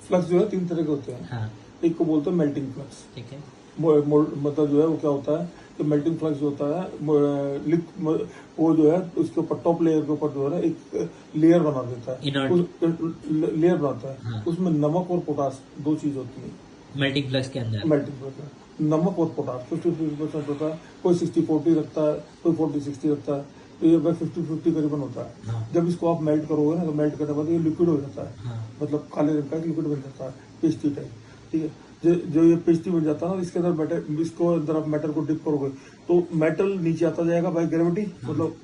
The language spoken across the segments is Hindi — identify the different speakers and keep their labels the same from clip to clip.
Speaker 1: फ्लक्स जो है 3 तरह के होते हैं।
Speaker 2: हाँ
Speaker 1: एक को बोलते हैं मेल्टिंग फ्लक्स।
Speaker 2: ठीक है।
Speaker 1: मतलब जो है वो क्या होता है कि मेल्टिंग फ्लक्स जो होता है वो जो है उसके ऊपर टॉप लेयर के ऊपर जो है ना एक लेयर बना देता है।
Speaker 2: Inert।
Speaker 1: उस लेयर बनाता है।
Speaker 2: हाँ।
Speaker 1: उसमें नमक और पोटास 2 चीज होती है
Speaker 2: मेल्टिंग फ्लक्स के अंदर।
Speaker 1: मेल्टिंग फ्लक्स में। नमक और पोटास 50-50% होता है। कोई 60-40 रखता है, कोई 40-60 रखता है। तो ये 50-50 करीबन होता है।
Speaker 2: हाँ।
Speaker 1: जब इसको आप मेल्ट करोगे ना तो मेल्ट करने के बाद ये लिक्विड हो जाता है।
Speaker 2: हाँ।
Speaker 1: मतलब काले रंग का लिक्विड बन जाता है, पेस्ट्री टाइप। ठीक है। जो ये पेस्ट्री बन जाता है ना, इसके अंदर मेटल, इसको अंदर आप मेटल को डिप करोगे तो मेटल नीचे आता जाएगा बाय ग्रेविटी, मतलब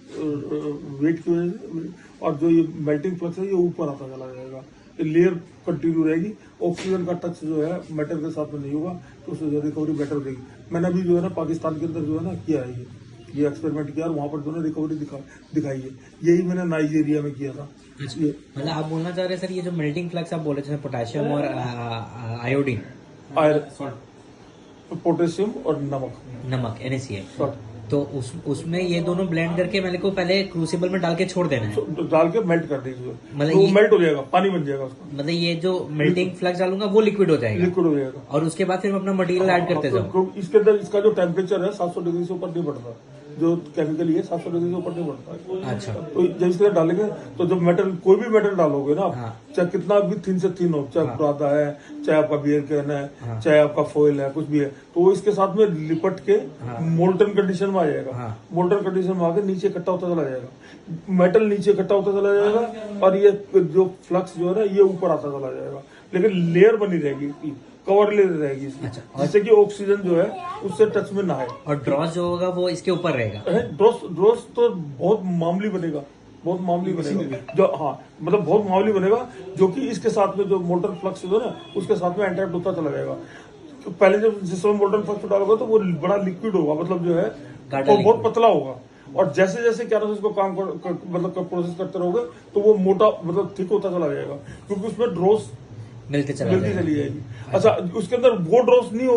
Speaker 1: वेट की वजह से। और जो ये मेल्टिंग फ्लक्स है ये ऊपर आता चला जाएगा। लेयर कंटिन्यू रहेगी। ऑक्सीजन का टच जो है मेटल के साथ में नहीं होगा, तो उससे रिकवरी बेटर रहेगी। मैंने अभी जो है ना पाकिस्तान के अंदर जो है ना किया है ये एक्सपेरिमेंट किया और वहां पर जो है रिकवरी दिखाई है। यही मैंने नाइजीरिया में किया था। ये
Speaker 2: मतलब आप बोलना चाह रहे हैं सर, ये जो मेल्टिंग फ्लक्स आप बोले जैसे पोटेशियम और आयोडीन,
Speaker 1: पोटेशियम और
Speaker 2: नमक NaCl,
Speaker 1: सॉल्ट
Speaker 2: तो उसमें ये दोनों ब्लेंड करके मेरे को पहले क्रूसिबल में डाल के छोड़ देना है।
Speaker 1: डाल के मेल्ट कर दीजिए,
Speaker 2: मतलब
Speaker 1: तो वो
Speaker 2: ये
Speaker 1: मेल्ट हो जाएगा, पानी बन जाएगा उसका।
Speaker 2: मतलब ये जो मेल्टिंग फ्लक्स डालूंगा वो लिक्विड हो जाएगा,
Speaker 1: लिक्विड हो जाएगा।
Speaker 2: और उसके बाद फिर मैं अपना मटेरियल ऐड करते जाऊँ।
Speaker 1: इसके अंदर इसका जो टेम्परेचर है 700 डिग्री से ऊपर नहीं बढ़ता। जो केमिकल है 700 डिग्री से ऊपर नहीं बढ़ता।
Speaker 2: अच्छा।
Speaker 1: तो जब इसके अंदर डालेंगे तो जब मेटल, कोई भी मेटल डालोगे ना,
Speaker 2: हाँ।
Speaker 1: चाहे कितना भी थिन से थिन हो, चाहे परादा है, चाहे आपका बियर कैन है, चाहे आपका फॉइल है, कुछ भी है, तो वो इसके साथ में लिपट के मोल्टन कंडीशन में आ जाएगा। मोल्टन कंडीशन में आके नीचे इकट्ठा होता चला जाएगा, मेटल नीचे इकट्ठा होता चला जाएगा, और ये जो फ्लक्स जो है ना ये ऊपर आता चला जाएगा। लेकिन लेयर बनी रहेगी, कवर ले रहेगी इसकी।
Speaker 2: अच्छा।
Speaker 1: जिससे कि ऑक्सीजन जो है उससे टच में ना आए।
Speaker 2: और ड्रॉस जो होगा वो इसके ऊपर रहेगा।
Speaker 1: ड्रॉस तो बहुत मामूली बनेगा, बहुत मामूली बनेगा। जो हाँ मतलब बहुत मामूली बनेगा, जो कि इसके साथ में जो मोल्टन फ्लक्स जो है ना उसके साथ में एंट्रैप्ट होता चला जाएगा। तो पहले जब जिस समय मोल्टन फ्लक्स डालोगे तो वो बड़ा लिक्विड होगा, मतलब जो है वो बहुत पतला होगा। और जैसे जैसे क्या इसको काम मतलब प्रोसेस करते रहोगे तो वो मोटा मतलब थिक होता चला जाएगा, क्योंकि उसमें ड्रॉस
Speaker 2: मिलती चली
Speaker 1: जाएगी। अच्छा, उसके अंदर वो ड्रॉस नहीं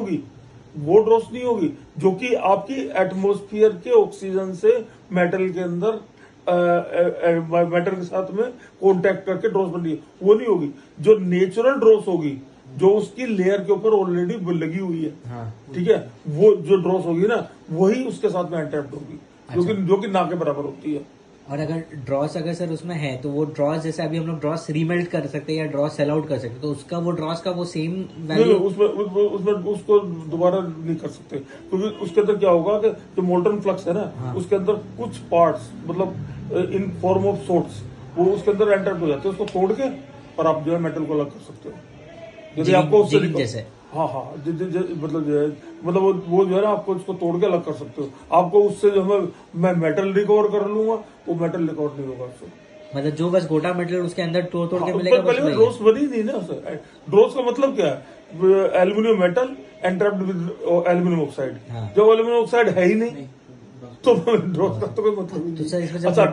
Speaker 1: होगी जो कि आपकी एटमॉस्फेयर के ऑक्सीजन से मेटल के अंदर मेटल के साथ में कांटेक्ट करके ड्रॉस बन रही है, वो नहीं होगी। जो नेचुरल ड्रॉस होगी, जो उसकी लेयर के ऊपर ऑलरेडी लगी हुई है,
Speaker 2: हाँ।
Speaker 1: ठीक है, वो जो ड्रॉस होगी ना वही उसके साथ में एंट्रैप्ट होगी।
Speaker 2: अच्छा।
Speaker 1: जो कि ना के बराबर होती है।
Speaker 2: और अगर ड्रॉस अगर सर उसमें है तो वो ड्रॉस जैसे अभी हम लोग ड्रॉस रीमेल्ट कर सकते हैं या ड्रॉस सेल आउट कर सकते हैं, तो उसका वो ड्रॉस का वो सेम वैल्यू
Speaker 1: उसमें उसको दोबारा नहीं कर सकते, क्योंकि उसके अंदर क्या होगा कि जो मोल्टन फ्लक्स है ना,
Speaker 2: हाँ। उसके
Speaker 1: अंदर कुछ पार्ट्स मतलब इन फॉर्म ऑफ सोर्ट्स वो उसके अंदर एंटर हो जाते हैं। उसको तोड़ के और आप जो है मेटल को अलग कर सकते हो, यदि आपको उससे
Speaker 2: जैसे
Speaker 1: हाँ मतलब जो है मतलब वो जो है ना आपको उसको तोड़ के अलग कर सकते हो। आपको उससे जो है मैं मेटल रिकवर कर लूंगा, वो मेटल रिकवर नहीं होगा उससे।
Speaker 2: मतलब जो बस गोटा मेटल उसके अंदर तोड़ के मिलेगा।
Speaker 1: पहले ड्रॉस बनी नहीं ना। ड्रॉस का मतलब क्या है? Aluminium metal entrapped with aluminium oxide. जब एल्यूमिनियम ऑक्साइड है ही नहीं तो ड्रॉस का तो कोई मतलब नहीं। अच्छा,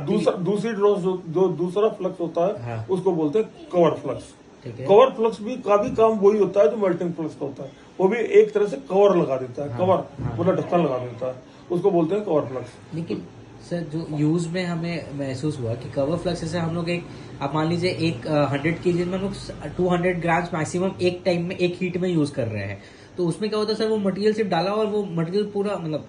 Speaker 1: दूसरी ड्रॉस जो दूसरा फ्लक्स होता है उसको बोलते हैं कवर फ्लक्स। कवर फ्लक्स भी काफी काम वही होता है जो मेल्टिंग फ्लक्स का होता है। वो भी एक तरह से कवर लगा देता है, कवर मतलब ढक्कन लगा देता है, उसको बोलते हैं कवर फ्लक्स।
Speaker 2: लेकिन सर जो यूज में हमें महसूस हुआ कि कवर फ्लक्स जैसे हम लोग आप मान लीजिए 100 kg में हम लोग 200 ग्राम्स मैक्सिमम एक टाइम में एक हीट में यूज कर रहे हैं, तो उसमें क्या होता है सर, वो मटेरियल सिर्फ डाला और वो मटेरियल पूरा मतलब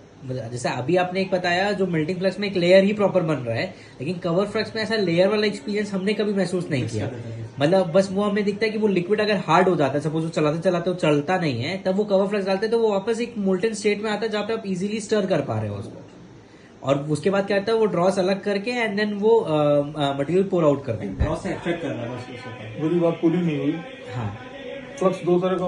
Speaker 2: जैसे अभी आपने एक बताया जो मेल्टिंग फ्लक्स में एक लेयर ही प्रॉपर बन रहा है, लेकिन कवर फ्लक्स में ऐसा लेयर वाला एक्सपीरियंस हमने कभी महसूस नहीं किया। मतलब बस वो हमें दिखता है कि वो लिक्विड अगर हार्ड हो जाता है, सपोज वो चलाते चलाते वो चलता नहीं है, तब वो कवर फ्लक्स डालते हैं तो वो वापस एक मोल्टन स्टेट में आता है जहाँ पे आप इजीली स्टर कर पा रहे हो उसको। और उसके बाद क्या होता है, वो ड्रॉस अलग करके एंड देन वो मटेरियल पोर आउट करते हैं।
Speaker 3: ड्रॉस से एक्सट्रैक्ट करना है बस।
Speaker 1: मेरी बात पूरी नहीं हुई।
Speaker 2: हाँ,
Speaker 1: फ्लक्स 3 तरह का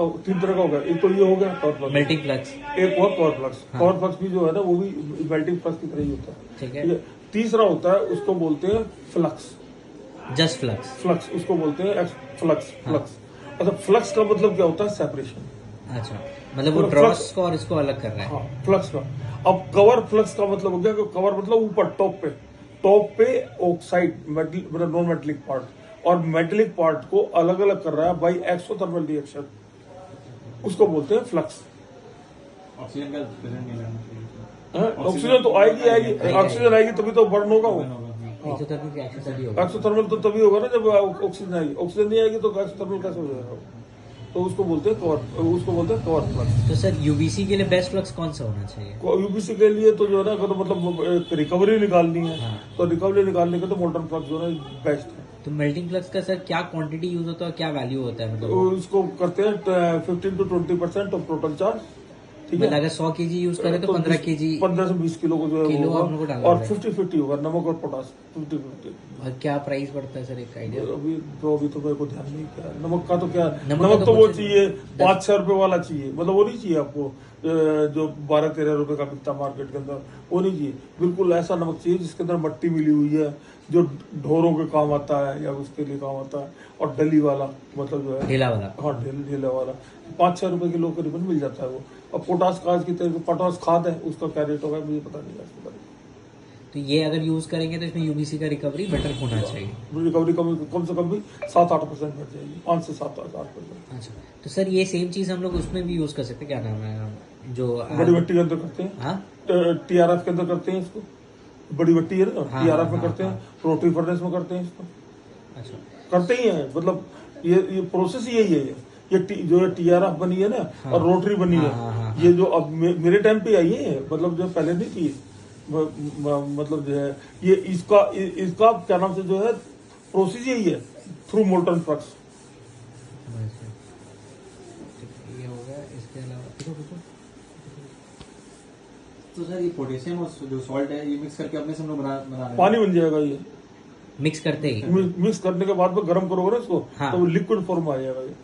Speaker 1: होगा। एक तो ये हो गया कवर फ्लक्स,
Speaker 2: मेल्टिंग फ्लक्स।
Speaker 1: एक हुआ कवर फ्लक्स। कवर फ्लक्स भी जो है ना वो भी मेल्टिंग फ्लक्स की तरह ही होता है।
Speaker 2: ठीक है।
Speaker 1: तीसरा होता है उसको बोलते हैं फ्लक्स,
Speaker 2: जस्ट फ्लक्स
Speaker 1: उसको बोलते हैं फ्लक्स। अच्छा, फ्लक्स का मतलब क्या होता है? सेपरेशन।
Speaker 2: अच्छा, मतलब वो ड्रॉस को और इसको अलग कर रहा है।
Speaker 1: हाँ, फ्लक्स का। अब कवर फ्लक्स का मतलब हो गया कि कवर मतलब ऊपर टॉप पे ऑक्साइड मतलब नॉन मेटेलिक पार्ट, और मेटेलिक पार्ट को अलग अलग कर रहा है बाई एक्सोथर्मल रिएक्शन, उसको बोलते हैं फ्लक्स।
Speaker 3: ऑक्सीजन का प्रेजेंट नहीं रहना चाहिए।
Speaker 1: ऑक्सीजन तो आएगी, ऑक्सीजन आएगी तभी तो बर्न होगा वो। एक्सोथर्मल तो तभी होगा ना जब ऑक्सीजन आएगी। ऑक्सीजन नहीं आएगी तो एक्सोथर्मल कैसे हो जाएगा? तो उसको बोलते हैं कवर फ्लक्स।
Speaker 2: तो सर यूबीसी के लिए बेस्ट फ्लक्स कौन सा होना चाहिए?
Speaker 1: यूपीसी के लिए तो जो है ना अगर मतलब रिकवरी निकालनी है
Speaker 2: हाँ।
Speaker 1: तो रिकवरी निकालने के तो मोल्टन फ्लक्स जो है बेस्ट है।
Speaker 2: तो मेल्टिंग फ्लक्स का सर क्या क्वांटिटी यूज होता है और क्या वैल्यू होता है?
Speaker 1: तो
Speaker 2: मतलब
Speaker 1: इसको करते हैं 15 to 20% ऑफ टोटल चार्ज। ठीक
Speaker 2: मतलब
Speaker 1: है,
Speaker 2: अगर 100 केजी यूज करें तो 15 केजी
Speaker 1: 15 से 20 किलो को जो है
Speaker 2: किलो
Speaker 1: वो
Speaker 2: हम लोग को
Speaker 1: होगा।
Speaker 2: डालना
Speaker 1: और
Speaker 2: पड़ेगा।
Speaker 1: 50-50 होगा, नमक और पोटास 50-50।
Speaker 2: और क्या प्राइस पड़ता है सर, एक आइडिया?
Speaker 1: अभी तो मेरे को ध्यान नहीं किया नमक का तो क्या।
Speaker 2: नमक का
Speaker 1: नमक
Speaker 2: तो
Speaker 1: तो वो
Speaker 2: कुछ
Speaker 1: चाहिए
Speaker 2: 10
Speaker 1: 5-6 रुपए वाला चाहिए, मतलब वो नहीं चाहिए आपको जो 12-13 रुपए का बिकता मार्केट के अंदर, वो नहीं चाहिए। बिल्कुल ऐसा नमक चाहिए जिसके अंदर मट्टी मिली हुई है, जो ढोरों के काम आता है या उसके लिए काम आता है। और डली वाला मतलब जो है
Speaker 2: ढीला वाला।
Speaker 1: हाँ ढीला वाला 5-6 रुपए किलो करीबन मिल जाता है वो। और पोटास खाद की तरह पोटास खाद है, उसका क्या रेट होगा मुझे पता नहीं है इसके बारे में।
Speaker 2: तो ये अगर यूज करेंगे तो इसमें यूबीसी का रिकवरी बेटर होना चाहिए।
Speaker 1: रिकवरी कम से कम भी 7-8% बढ़ जाएगी, 5 से 7-8%।
Speaker 2: अच्छा, तो सर ये सेम चीज हम लोग उसमें भी यूज कर सकते हैं, क्या नाम है जो
Speaker 1: बड़ी भट्टी के अंदर करते हैं,
Speaker 2: हाँ
Speaker 1: टीआरएफ के अंदर करते हैं इसको। बड़ी भट्टी है ना,
Speaker 2: हाँ,
Speaker 1: टीआरएफ में
Speaker 2: हाँ,
Speaker 1: करते
Speaker 2: हाँ।
Speaker 1: हैं, रोटरी फर्नेस में करते हैं इसको,
Speaker 2: अच्छा
Speaker 1: करते ही हैं। मतलब ये प्रोसेस यही है। ये जो टीआरएफ बनी है ना
Speaker 2: हाँ।
Speaker 1: और रोटरी बनी
Speaker 2: हाँ,
Speaker 1: है,
Speaker 2: हाँ, हाँ,
Speaker 1: ये जो अब मेरे टाइम पे आई है, मतलब जो पहले नहीं थी। मतलब जो है ये इसका क्या नाम से जो है प्रोसेस यही है, थ्रू मोल्टन फ्लक्स।
Speaker 2: बस, ये हो गया। इसके अलावा
Speaker 3: तो सर ये पोटेशियम और जो सॉल्ट है ये मिक्स करके अपने से हम लोग बना रहे हैं।
Speaker 1: पानी बन जाएगा ये।
Speaker 2: मिक्स करते ही
Speaker 1: मिक्स करने के बाद में गर्म करोगे ना इसको,
Speaker 2: हाँ।
Speaker 1: तो लिक्विड फॉर्म आ जाएगा ये।